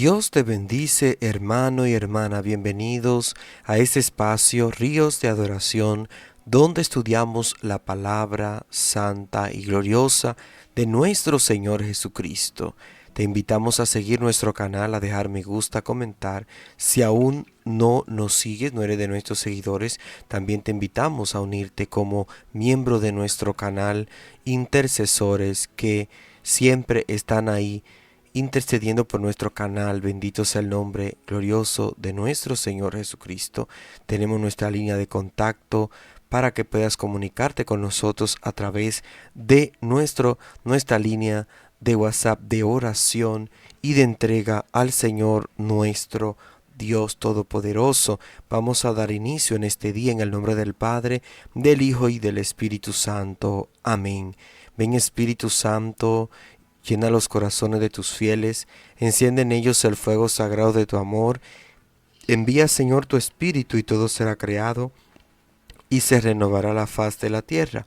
Dios te bendice, hermano y hermana. Bienvenidos a este espacio, Ríos de Adoración, donde estudiamos la palabra santa y gloriosa de nuestro Señor Jesucristo. Te invitamos a seguir nuestro canal, a dejar me gusta, a comentar. Si aún no nos sigues, no eres de nuestros seguidores, también te invitamos a unirte como miembro de nuestro canal, intercesores que siempre están ahí intercediendo por nuestro canal. Bendito sea el nombre glorioso de nuestro Señor Jesucristo. Tenemos nuestra línea de contacto para que puedas comunicarte con nosotros a través de nuestra línea de WhatsApp de oración y de entrega al Señor nuestro Dios Todopoderoso. Vamos a dar inicio en este día en el nombre del Padre, del Hijo y del Espíritu Santo. Amén. Ven, Espíritu Santo, llena los corazones de tus fieles, enciende en ellos el fuego sagrado de tu amor. Envía, Señor, tu Espíritu y todo será creado y se renovará la faz de la tierra.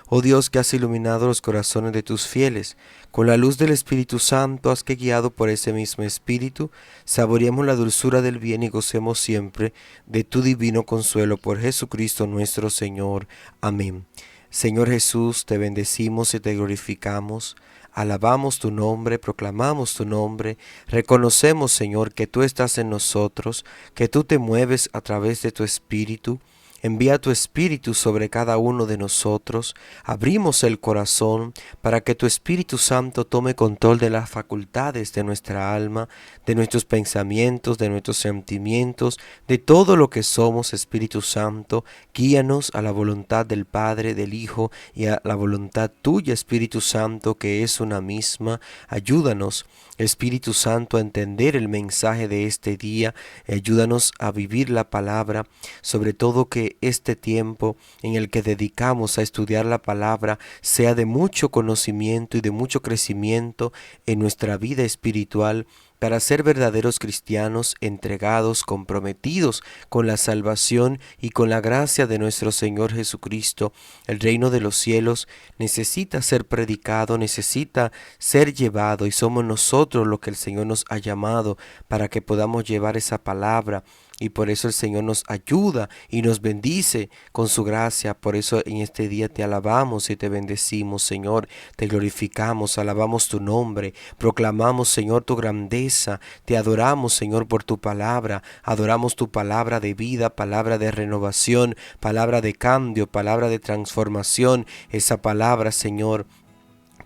Oh Dios, que has iluminado los corazones de tus fieles, con la luz del Espíritu Santo has que guiado por ese mismo Espíritu, saboreemos la dulzura del bien y gocemos siempre de tu divino consuelo por Jesucristo nuestro Señor. Amén. Señor Jesús, te bendecimos y te glorificamos. Alabamos tu nombre, proclamamos tu nombre, reconocemos, Señor, que tú estás en nosotros, que tú te mueves a través de tu Espíritu. Envía tu Espíritu sobre cada uno de nosotros. Abrimos el corazón para que tu Espíritu Santo tome control de las facultades de nuestra alma, de nuestros pensamientos, de nuestros sentimientos, de todo lo que somos. Espíritu Santo, guíanos a la voluntad del Padre, del Hijo y a la voluntad tuya, Espíritu Santo, que es una misma. Ayúdanos, Espíritu Santo, a entender el mensaje de este día. Ayúdanos a vivir la palabra, sobre todo que este tiempo en el que dedicamos a estudiar la palabra sea de mucho conocimiento y de mucho crecimiento en nuestra vida espiritual, para ser verdaderos cristianos entregados, comprometidos con la salvación y con la gracia de nuestro Señor Jesucristo. El reino de los cielos necesita ser predicado, necesita ser llevado, y somos nosotros los que el Señor nos ha llamado para que podamos llevar esa palabra. Y por eso el Señor nos ayuda y nos bendice con su gracia. Por eso en este día te alabamos y te bendecimos, Señor. Te glorificamos, alabamos tu nombre. Proclamamos, Señor, tu grandeza. Te adoramos, Señor, por tu palabra. Adoramos tu palabra de vida, palabra de renovación, palabra de cambio, palabra de transformación. Esa palabra, Señor,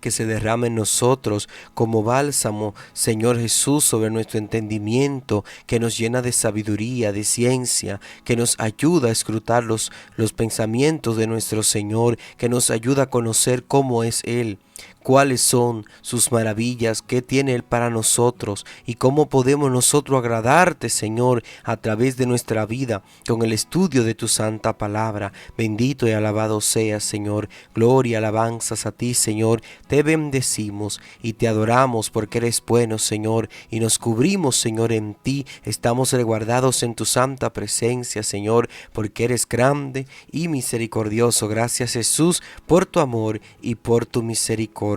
que se derrame en nosotros como bálsamo, Señor Jesús, sobre nuestro entendimiento, que nos llena de sabiduría, de ciencia, que nos ayuda a escrutar los pensamientos de nuestro Señor, que nos ayuda a conocer cómo es Él, cuáles son sus maravillas, qué tiene Él para nosotros y cómo podemos nosotros agradarte, Señor, a través de nuestra vida con el estudio de tu santa palabra. Bendito y alabado seas, Señor. Gloria, alabanzas a ti, Señor. Te bendecimos y te adoramos porque eres bueno, Señor, y nos cubrimos, Señor, en ti. Estamos resguardados en tu santa presencia, Señor, porque eres grande y misericordioso. Gracias, Jesús, por tu amor y por tu misericordia.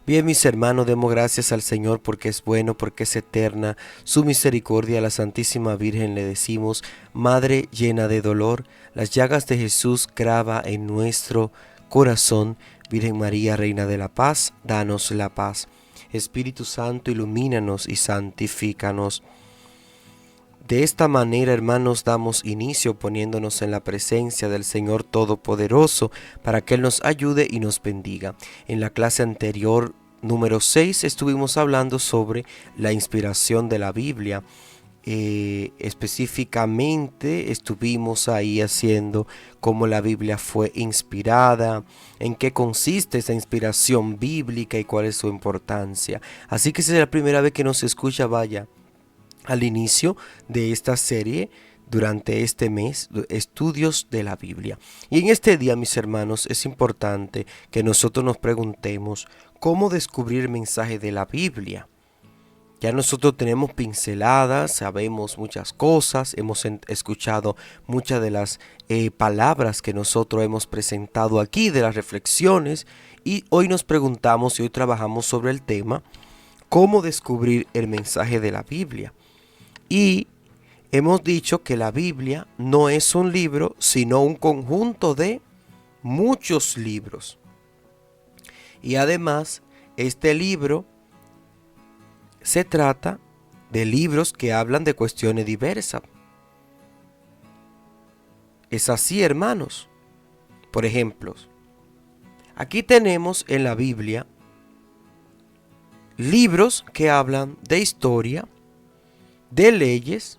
Bien, mis hermanos, demos gracias al Señor porque es bueno, porque es eterna su misericordia. A la Santísima Virgen le decimos: Madre llena de dolor, las llagas de Jesús grava en nuestro corazón. Virgen María, Reina de la Paz, danos la paz. Espíritu Santo, ilumínanos y santifícanos. De esta manera, hermanos, damos inicio poniéndonos en la presencia del Señor Todopoderoso para que Él nos ayude y nos bendiga. En la clase anterior, número 6, estuvimos hablando sobre la inspiración de la Biblia. Específicamente estuvimos ahí haciendo cómo la Biblia fue inspirada, en qué consiste esa inspiración bíblica y cuál es su importancia. Así que si es la primera vez que nos escucha, vaya al inicio de esta serie durante este mes, estudios de la Biblia. Y en este día, mis hermanos, es importante que nosotros nos preguntemos cómo descubrir el mensaje de la Biblia. Ya nosotros tenemos pinceladas, sabemos muchas cosas, hemos escuchado muchas de las palabras que nosotros hemos presentado aquí, de las reflexiones, y hoy nos preguntamos y hoy trabajamos sobre el tema: cómo descubrir el mensaje de la Biblia. Y hemos dicho que la Biblia no es un libro, sino un conjunto de muchos libros. Y además, este libro se trata de libros que hablan de cuestiones diversas. Es así, hermanos. Por ejemplo, aquí tenemos en la Biblia libros que hablan de historia, de leyes,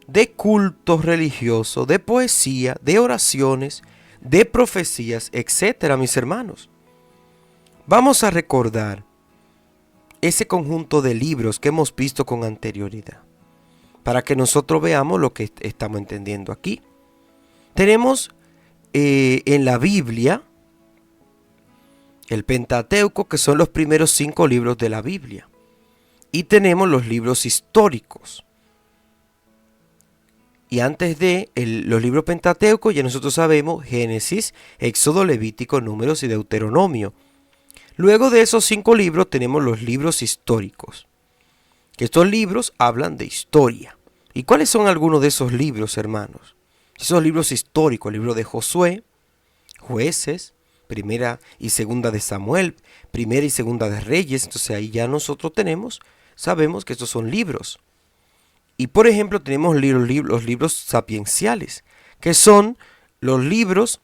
de cultos religiosos, de poesía, de oraciones, de profecías, etcétera, mis hermanos. Vamos a recordar ese conjunto de libros que hemos visto con anterioridad, para que nosotros veamos lo que estamos entendiendo aquí. Tenemos en la Biblia el Pentateuco, que son los primeros 5 libros de la Biblia. Y tenemos los libros históricos. Y antes de los libros Pentateuco, ya nosotros sabemos Génesis, Éxodo, Levítico, Números y Deuteronomio. Luego de esos 5 libros tenemos los libros históricos. Que estos libros hablan de historia. ¿Y cuáles son algunos de esos libros, hermanos? Esos libros históricos, el libro de Josué, Jueces, Primera y Segunda de Samuel, Primera y Segunda de Reyes. Entonces ahí ya nosotros sabemos que estos son libros. Y por ejemplo tenemos los libros sapienciales, que son los libros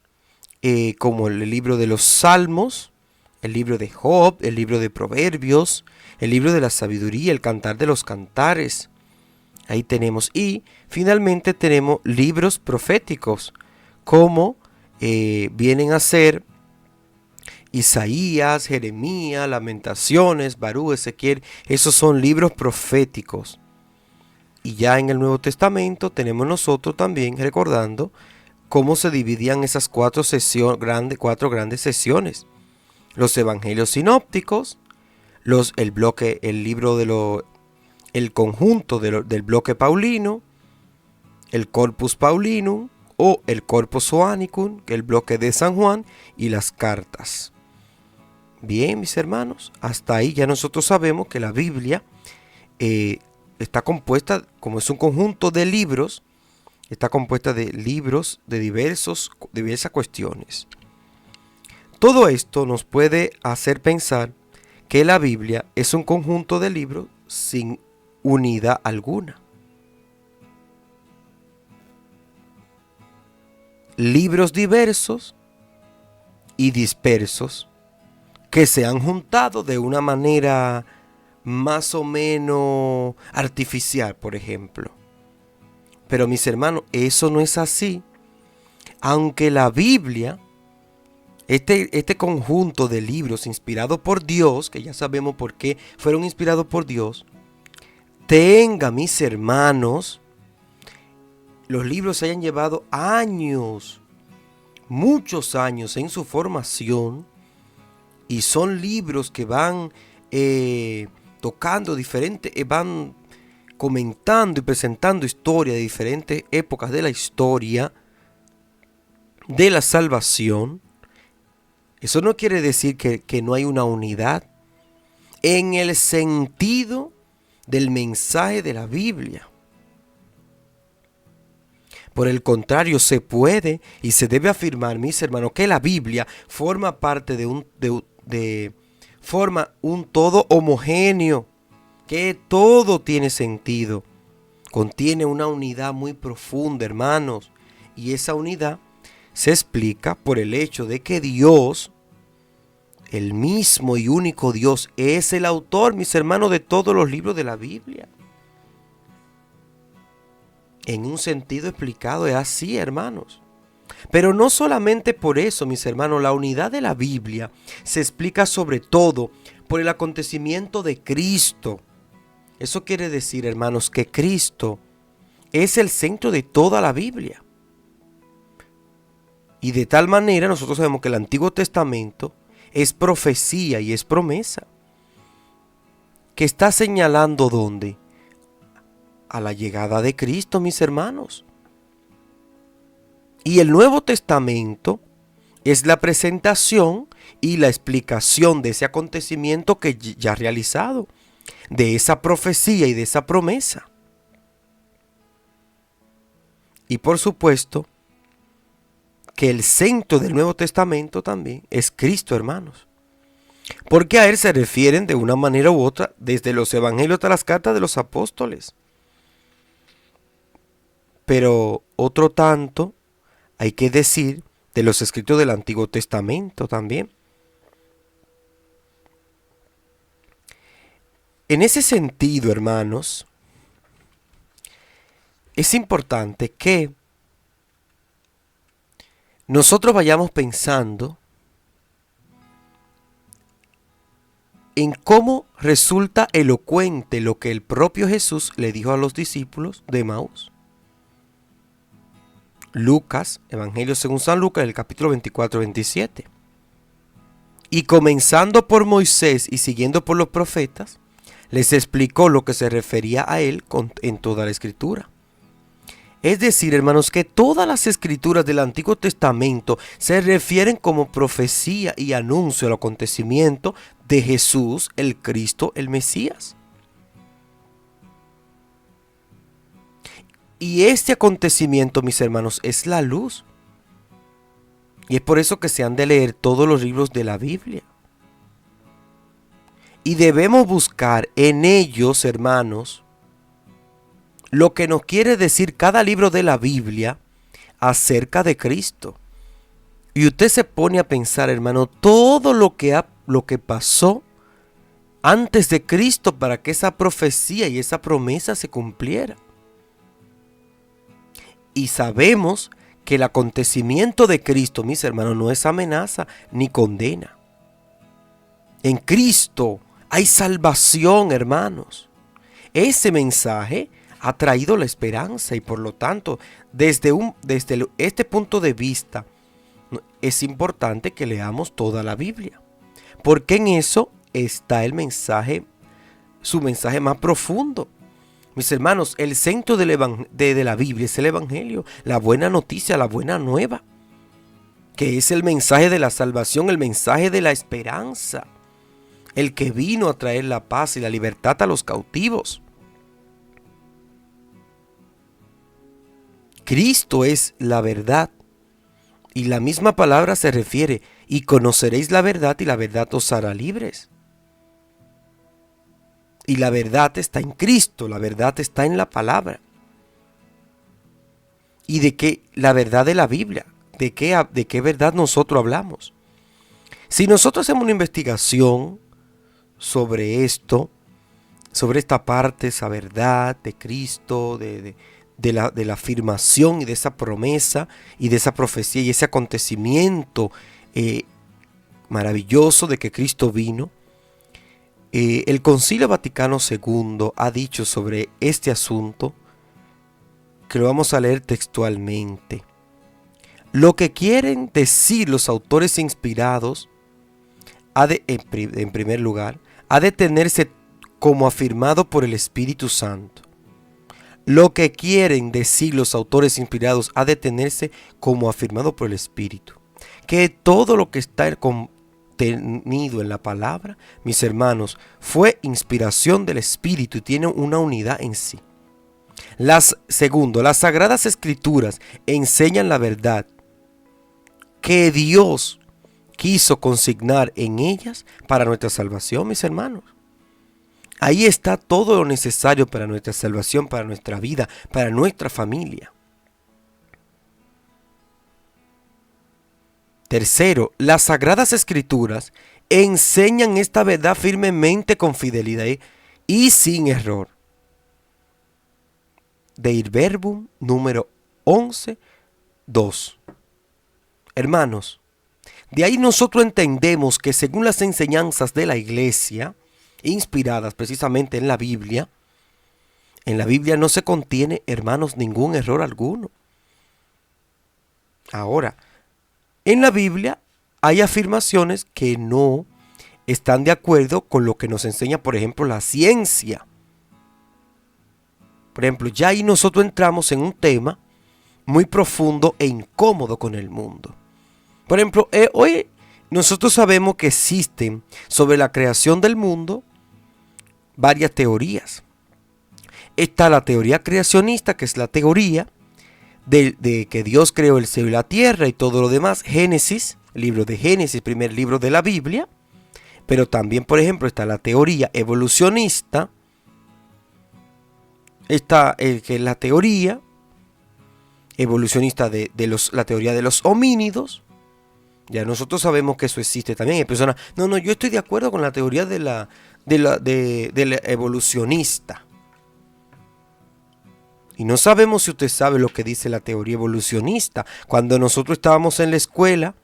como el libro de los Salmos, el libro de Job, el libro de Proverbios, el libro de la sabiduría, el cantar de los cantares. Ahí tenemos. Y finalmente tenemos libros proféticos, como vienen a ser Isaías, Jeremías, Lamentaciones, Barú, Ezequiel. Esos son libros proféticos. Y ya en el Nuevo Testamento tenemos nosotros también recordando cómo se dividían esas cuatro grandes sesiones. Los evangelios sinópticos, el conjunto del bloque paulino, el corpus paulinum o el corpus joannicum, que es el bloque de San Juan, y las cartas. Bien, mis hermanos, hasta ahí ya nosotros sabemos que la Biblia está compuesta, como es un conjunto de libros, está compuesta de libros de diversas cuestiones. Todo esto nos puede hacer pensar que la Biblia es un conjunto de libros sin unidad alguna. Libros diversos y dispersos que se han juntado de una manera más o menos artificial, por ejemplo. Pero mis hermanos, eso no es así. Aunque la Biblia, este conjunto de libros inspirados por Dios, que ya sabemos por qué fueron inspirados por Dios, tenga, mis hermanos, los libros se hayan llevado años, muchos años en su formación, y son libros que van tocando diferentes, van comentando y presentando historia de diferentes épocas de la historia de la salvación. Eso no quiere decir que no hay una unidad en el sentido del mensaje de la Biblia. Por el contrario, se puede y se debe afirmar, mis hermanos, que la Biblia forma parte forma un todo homogéneo, que todo tiene sentido, contiene una unidad muy profunda, hermanos, y esa unidad se explica por el hecho de que Dios, el mismo y único Dios, es el autor, mis hermanos, de todos los libros de la Biblia. En un sentido explicado es así, hermanos. Pero no solamente por eso, mis hermanos, la unidad de la Biblia se explica sobre todo por el acontecimiento de Cristo. Eso quiere decir, hermanos, que Cristo es el centro de toda la Biblia. Y de tal manera nosotros sabemos que el Antiguo Testamento es profecía y es promesa. Que está señalando ¿dónde? A la llegada de Cristo, mis hermanos. Y el Nuevo Testamento es la presentación y la explicación de ese acontecimiento que ya ha realizado. de esa profecía y de esa promesa. Y por supuesto que el centro del Nuevo Testamento también es Cristo, hermanos. Porque a Él se refieren de una manera u otra desde los evangelios hasta las cartas de los apóstoles. Pero otro tanto hay que decir de los escritos del Antiguo Testamento también. En ese sentido, hermanos, es importante que nosotros vayamos pensando en cómo resulta elocuente lo que el propio Jesús le dijo a los discípulos de Emaús. Lucas, Evangelio según San Lucas, el capítulo 24-27. Y comenzando por Moisés y siguiendo por los profetas, les explicó lo que se refería a él en toda la escritura. Es decir, hermanos, que todas las escrituras del Antiguo Testamento se refieren como profecía y anuncio al acontecimiento de Jesús, el Cristo, el Mesías. Y este acontecimiento, mis hermanos, es la luz. Y es por eso que se han de leer todos los libros de la Biblia. Y debemos buscar en ellos, hermanos, lo que nos quiere decir cada libro de la Biblia acerca de Cristo. Y usted se pone a pensar, hermano, todo lo que pasó antes de Cristo para que esa profecía y esa promesa se cumpliera. Y sabemos que el acontecimiento de Cristo, mis hermanos, no es amenaza ni condena. En Cristo hay salvación, hermanos. Ese mensaje ha traído la esperanza y por lo tanto, desde este punto de vista, es importante que leamos toda la Biblia. Porque en eso está el mensaje, su mensaje más profundo. Mis hermanos, el centro de la Biblia es el Evangelio, la buena noticia, la buena nueva, que es el mensaje de la salvación, el mensaje de la esperanza, el que vino a traer la paz y la libertad a los cautivos. Cristo es la verdad y la misma palabra se refiere, y conoceréis la verdad y la verdad os hará libres. Y la verdad está en Cristo, la verdad está en la palabra. ¿Y de qué? La verdad de la Biblia. ¿De qué verdad nosotros hablamos? Si nosotros hacemos una investigación sobre esto, sobre esta parte, esa verdad de Cristo, de la afirmación y de esa promesa y de esa profecía y ese acontecimiento maravilloso de que Cristo vino, el Concilio Vaticano II ha dicho sobre este asunto, que lo vamos a leer textualmente. Lo que quieren decir los autores inspirados, en primer lugar, ha de tenerse como afirmado por el Espíritu Santo. Lo que quieren decir los autores inspirados ha de tenerse como afirmado por el Espíritu. Que todo lo que está contenido en la palabra, mis hermanos, fue inspiración del Espíritu y tiene una unidad en sí. Segundo, las Sagradas Escrituras enseñan la verdad que Dios quiso consignar en ellas para nuestra salvación, mis hermanos. Ahí está todo lo necesario para nuestra salvación, para nuestra vida, para nuestra familia. Tercero, las Sagradas Escrituras enseñan esta verdad firmemente con fidelidad y sin error. Deir Verbum número 11, 2. Hermanos, de ahí nosotros entendemos que según las enseñanzas de la Iglesia, inspiradas precisamente en la Biblia no se contiene, hermanos, ningún error alguno. Ahora, en la Biblia hay afirmaciones que no están de acuerdo con lo que nos enseña, por ejemplo, la ciencia. Por ejemplo, ya ahí nosotros entramos en un tema muy profundo e incómodo con el mundo. Por ejemplo, hoy nosotros sabemos que existen sobre la creación del mundo varias teorías. Está la teoría creacionista, que es la teoría de que Dios creó el cielo y la tierra y todo lo demás. Génesis, el libro de Génesis, primer libro de la Biblia. Pero también, por ejemplo, está la teoría evolucionista. Está que es la teoría evolucionista la teoría de los homínidos. Ya nosotros sabemos que eso existe también. Hay personas, no, yo estoy de acuerdo con la teoría de la evolucionista. Y no sabemos si usted sabe lo que dice la teoría evolucionista. Cuando nosotros estábamos en la escuela,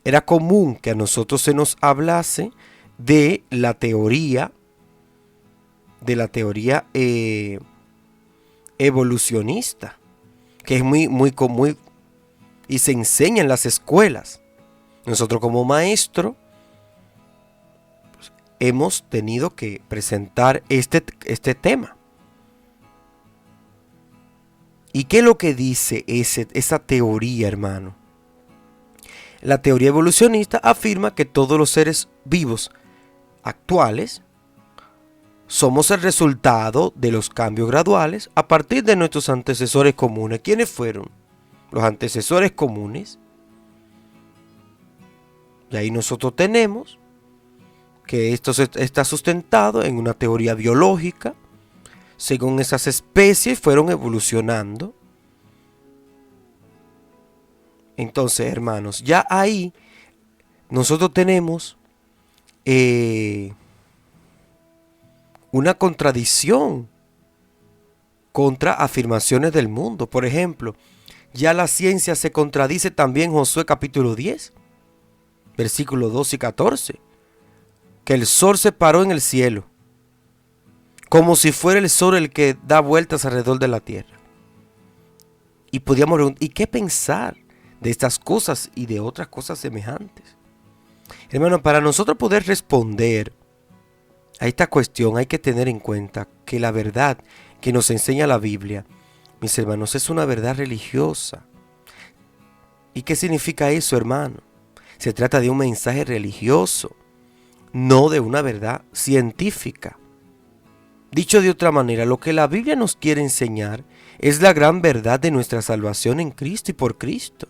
era común que a nosotros se nos hablase de la teoría evolucionista, que es muy común y se enseña en las escuelas. Nosotros como maestro pues, hemos tenido que presentar este tema. ¿Y qué es lo que dice esa teoría, hermano? La teoría evolucionista afirma que todos los seres vivos actuales somos el resultado de los cambios graduales a partir de nuestros antecesores comunes. ¿Quiénes fueron los antecesores comunes? Y ahí nosotros tenemos que esto está sustentado en una teoría biológica. Según esas especies fueron evolucionando. Entonces, hermanos, ya ahí nosotros tenemos una contradicción contra afirmaciones del mundo. Por ejemplo, ya la ciencia se contradice también en Josué capítulo 10, versículos 12 y 14, que el sol se paró en el cielo, como si fuera el sol el que da vueltas alrededor de la tierra. Y podíamos preguntar, ¿y qué pensar de estas cosas y de otras cosas semejantes? Hermano, para nosotros poder responder a esta cuestión hay que tener en cuenta que la verdad que nos enseña la Biblia, mis hermanos, es una verdad religiosa. ¿Y qué significa eso, hermano? Se trata de un mensaje religioso, no de una verdad científica. Dicho de otra manera, lo que la Biblia nos quiere enseñar es la gran verdad de nuestra salvación en Cristo y por Cristo.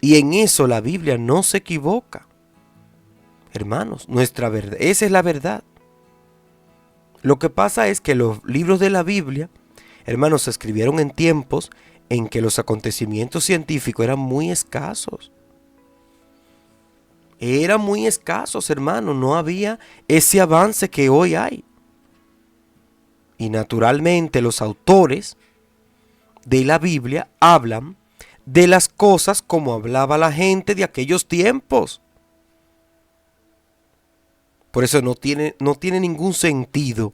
Y en eso la Biblia no se equivoca. Hermanos, nuestra verdad, esa es la verdad. Lo que pasa es que los libros de la Biblia, hermanos, se escribieron en tiempos en que los acontecimientos científicos eran muy escasos. Eran muy escasos, hermanos, no había ese avance que hoy hay. Y naturalmente los autores de la Biblia hablan de las cosas como hablaba la gente de aquellos tiempos. Por eso no tiene ningún sentido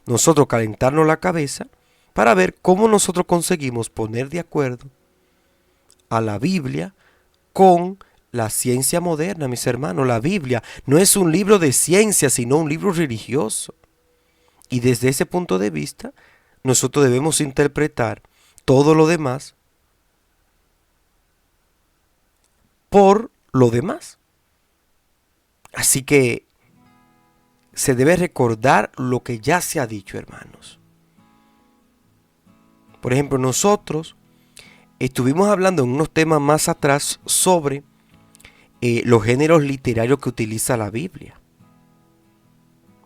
nosotros calentarnos la cabeza para ver cómo nosotros conseguimos poner de acuerdo a la Biblia con la ciencia moderna, mis hermanos. La Biblia no es un libro de ciencia, sino un libro religioso. Y desde ese punto de vista, nosotros debemos interpretar todo lo demás por lo demás. Así que se debe recordar lo que ya se ha dicho, hermanos. Por ejemplo, nosotros estuvimos hablando en unos temas más atrás sobre los géneros literarios que utiliza la Biblia,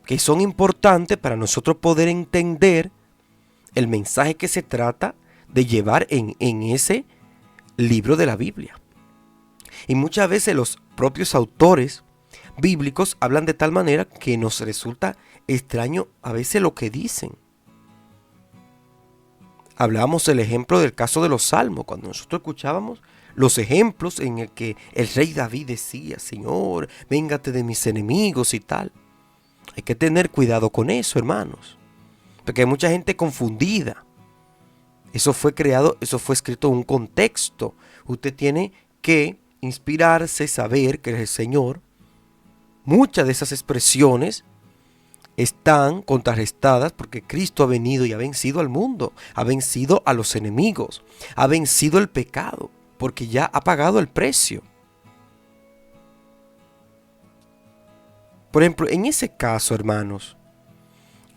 que son importantes para nosotros poder entender el mensaje que se trata de llevar en ese libro de la Biblia. Y muchas veces los propios autores bíblicos hablan de tal manera que nos resulta extraño a veces lo que dicen. Hablábamos del ejemplo del caso de los salmos, cuando nosotros escuchábamos los ejemplos en el que el rey David decía, Señor, véngate de mis enemigos y tal. Hay que tener cuidado con eso, hermanos, porque hay mucha gente confundida. Eso fue escrito en un contexto. Usted tiene que inspirarse, saber que es el Señor. Muchas de esas expresiones están contrarrestadas porque Cristo ha venido y ha vencido al mundo, ha vencido a los enemigos, ha vencido el pecado, porque ya ha pagado el precio. Por ejemplo, en ese caso, hermanos,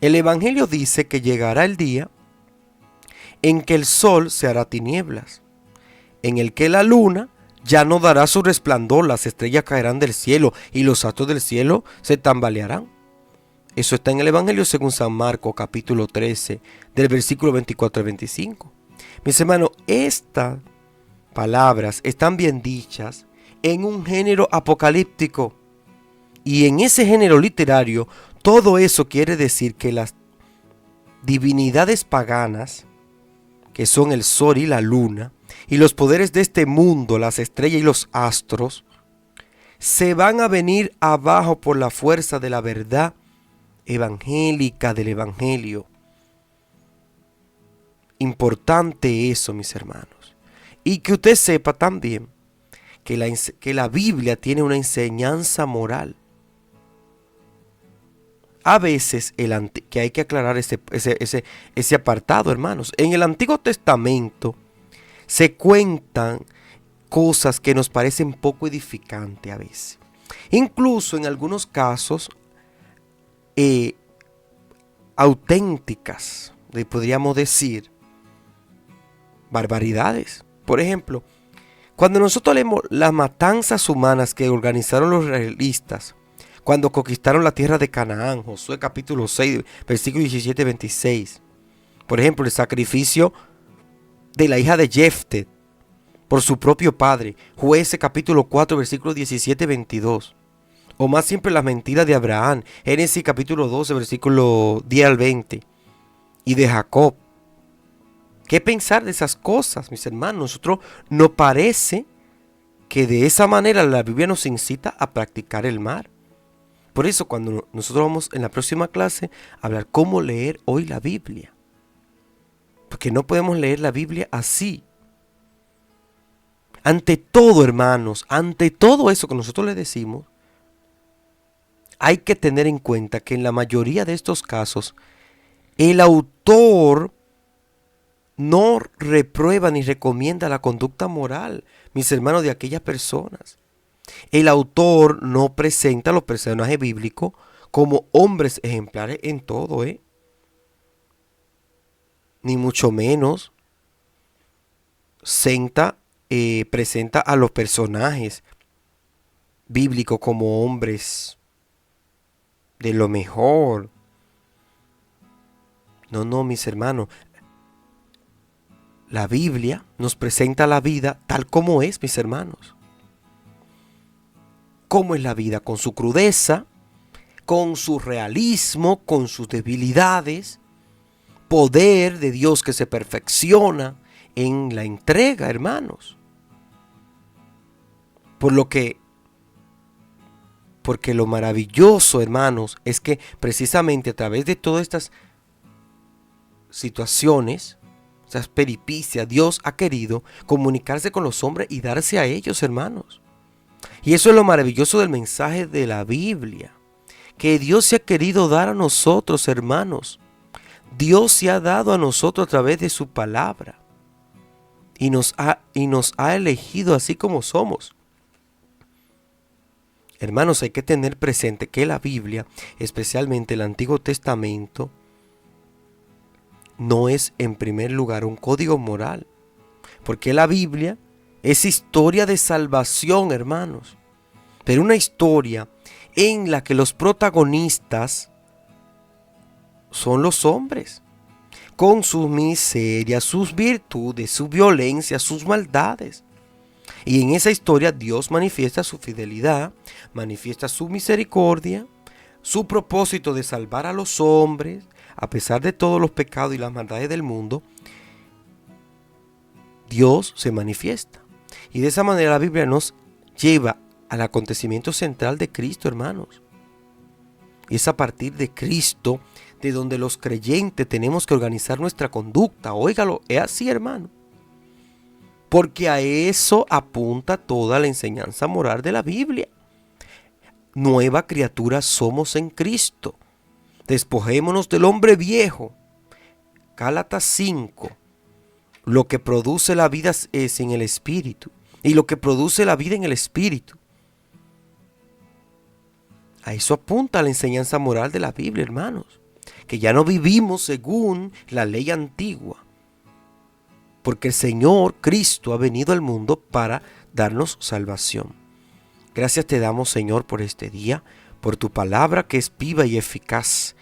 El Evangelio dice que llegará el día en que el sol se hará tinieblas, en el que la luna ya no dará su resplandor, las estrellas caerán del cielo y los astros del cielo se tambalearán. Eso está en el Evangelio según San Marcos, capítulo 13, del versículo 24 al 25. Mis hermanos, estas palabras están bien dichas en un género apocalíptico. Y en ese género literario, todo eso quiere decir que las divinidades paganas, que son el sol y la luna, y los poderes de este mundo, las estrellas y los astros, se van a venir abajo por la fuerza de la verdad evangélica del Evangelio. Importante eso, mis hermanos. Y que usted sepa también que la Biblia tiene una enseñanza moral. A veces que hay que aclarar ese apartado, hermanos. En el Antiguo Testamento se cuentan cosas que nos parecen poco edificantes a veces. Incluso en algunos casos auténticas, podríamos decir, barbaridades. Por ejemplo, cuando nosotros leemos las matanzas humanas que organizaron los israelitas cuando conquistaron la tierra de Canaán, Josué capítulo 6, versículo 17-26. Por ejemplo, el sacrificio de la hija de Jefté por su propio padre, Jueces capítulo 4, versículo 17-22. O más siempre las mentiras de Abraham, Génesis capítulo 12, versículo 10 al 20. Y de Jacob. ¿Qué pensar de esas cosas, mis hermanos? Nosotros nos parece que de esa manera la Biblia nos incita a practicar el mal. Por eso cuando nosotros vamos en la próxima clase a hablar cómo leer hoy la Biblia. Porque no podemos leer la Biblia así. Ante todo, hermanos, ante todo eso que nosotros le decimos, hay que tener en cuenta que en la mayoría de estos casos, el autor no reprueba ni recomienda la conducta moral, mis hermanos, de aquellas personas. El autor no presenta a los personajes bíblicos como hombres ejemplares en todo, ni mucho menos presenta a los personajes bíblicos como hombres de lo mejor. No, mis hermanos. La Biblia nos presenta la vida tal como es, mis hermanos. ¿Cómo es la vida? Con su crudeza, con su realismo, con sus debilidades, poder de Dios que se perfecciona en la entrega, hermanos. Porque lo maravilloso, hermanos, es que precisamente a través de todas estas situaciones, esas peripicias, Dios ha querido comunicarse con los hombres y darse a ellos, hermanos. Y eso es lo maravilloso del mensaje de la Biblia, que Dios se ha querido dar a nosotros, hermanos. Dios se ha dado a nosotros a través de su palabra y nos ha elegido así como somos. Hermanos, hay que tener presente que la Biblia, especialmente el Antiguo Testamento, no es en primer lugar un código moral, porque la Biblia es historia de salvación, hermanos, pero una historia en la que los protagonistas son los hombres, con sus miserias, sus virtudes, su violencia, sus maldades. Y en esa historia Dios manifiesta su fidelidad, manifiesta su misericordia, su propósito de salvar a los hombres, a pesar de todos los pecados y las maldades del mundo. Dios se manifiesta. Y de esa manera la Biblia nos lleva al acontecimiento central de Cristo, hermanos. Y es a partir de Cristo de donde los creyentes tenemos que organizar nuestra conducta. Óigalo, es así, hermano. Porque a eso apunta toda la enseñanza moral de la Biblia. Nueva criatura somos en Cristo. Despojémonos del hombre viejo. Gálatas 5. Lo que produce la vida es en el Espíritu. Y lo que produce la vida en el Espíritu. A eso apunta la enseñanza moral de la Biblia, hermanos. que ya no vivimos según la ley antigua, porque el Señor Cristo ha venido al mundo para darnos salvación. Gracias te damos, Señor, por este día, por tu palabra que es viva y eficaz,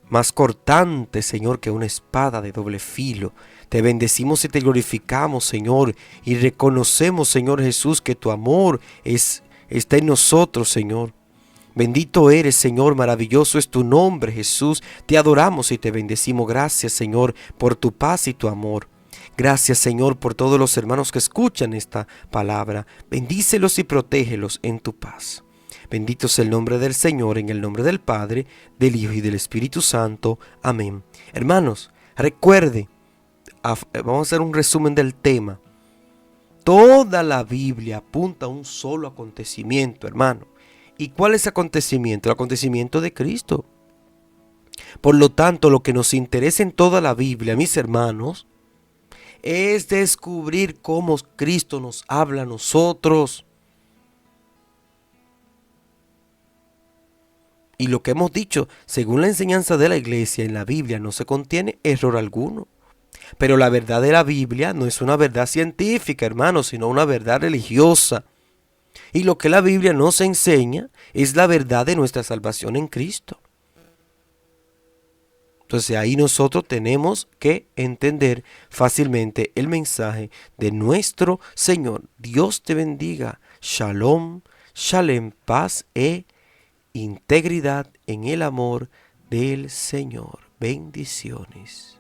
más cortante, Señor, que una espada de doble filo. Te bendecimos y te glorificamos, Señor, y reconocemos, Señor Jesús, que tu amor está en nosotros, Señor. Bendito eres, Señor, maravilloso es tu nombre, Jesús. Te adoramos y te bendecimos. Gracias, Señor, por tu paz y tu amor. Gracias, Señor, por todos los hermanos que escuchan esta palabra. Bendícelos y protégelos en tu paz. Bendito es el nombre del Señor, en el nombre del Padre, del Hijo y del Espíritu Santo. Amén. Hermanos, recuerde, vamos a hacer un resumen del tema. Toda la Biblia apunta a un solo acontecimiento, hermano. ¿Y cuál es ese acontecimiento? El acontecimiento de Cristo. Por lo tanto, lo que nos interesa en toda la Biblia, mis hermanos, es descubrir cómo Cristo nos habla a nosotros. Y lo que hemos dicho, según la enseñanza de la iglesia, en la Biblia no se contiene error alguno. Pero la verdad de la Biblia no es una verdad científica, hermanos, sino una verdad religiosa. Y lo que la Biblia nos enseña es la verdad de nuestra salvación en Cristo. Entonces ahí nosotros tenemos que entender fácilmente el mensaje de nuestro Señor. Dios te bendiga. Shalom, shalem, paz e integridad en el amor del Señor. Bendiciones.